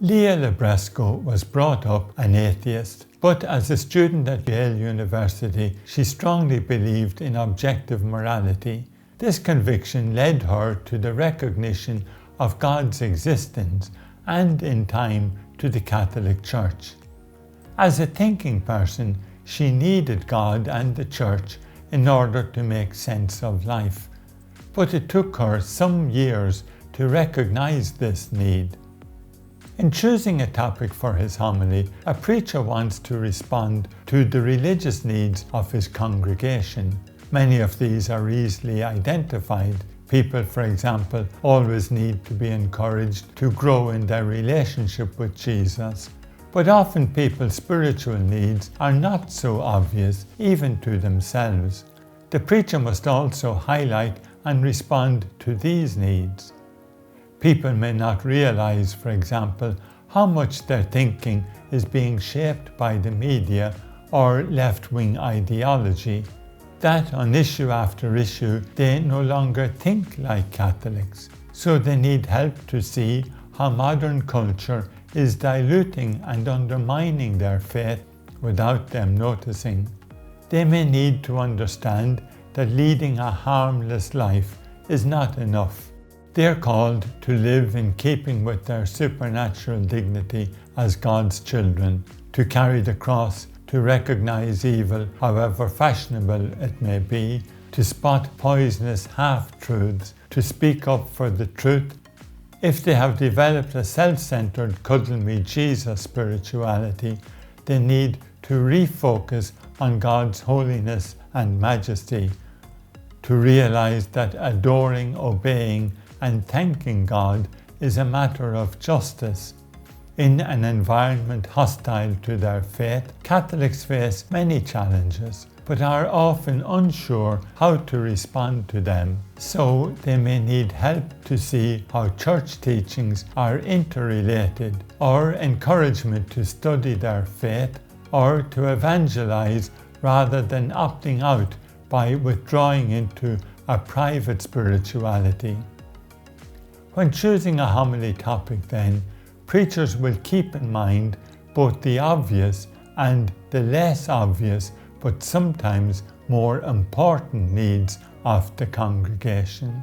Leah Libresco was brought up an atheist, but as a student at Yale University, she strongly believed in objective morality. This conviction led her to the recognition of God's existence and, in time, to the Catholic Church. As a thinking person, she needed God and the Church in order to make sense of life, but it took her some years to recognize this need. In choosing a topic for his homily, a preacher wants to respond to the religious needs of his congregation. Many of these are easily identified. People, for example, always need to be encouraged to grow in their relationship with Jesus. But often people's spiritual needs are not so obvious, even to themselves. The preacher must also highlight and respond to these needs. People may not realize, for example, how much their thinking is being shaped by the media or left-wing ideology, that on issue after issue they no longer think like Catholics, so they need help to see how modern culture is diluting and undermining their faith without them noticing. They may need to understand that leading a harmless life is not enough. They are called to live in keeping with their supernatural dignity as God's children, to carry the cross, to recognize evil, however fashionable it may be, to spot poisonous half-truths, to speak up for the truth. If they have developed a self-centered cuddle me Jesus spirituality, they need to refocus on God's holiness and majesty, to realize that adoring, obeying, and thanking God is a matter of justice. In an environment hostile to their faith, Catholics face many challenges, but are often unsure how to respond to them. So they may need help to see how church teachings are interrelated, or encouragement to study their faith, or to evangelize rather than opting out by withdrawing into a private spirituality. When choosing a homily topic then, preachers will keep in mind both the obvious and the less obvious but sometimes more important needs of the congregation.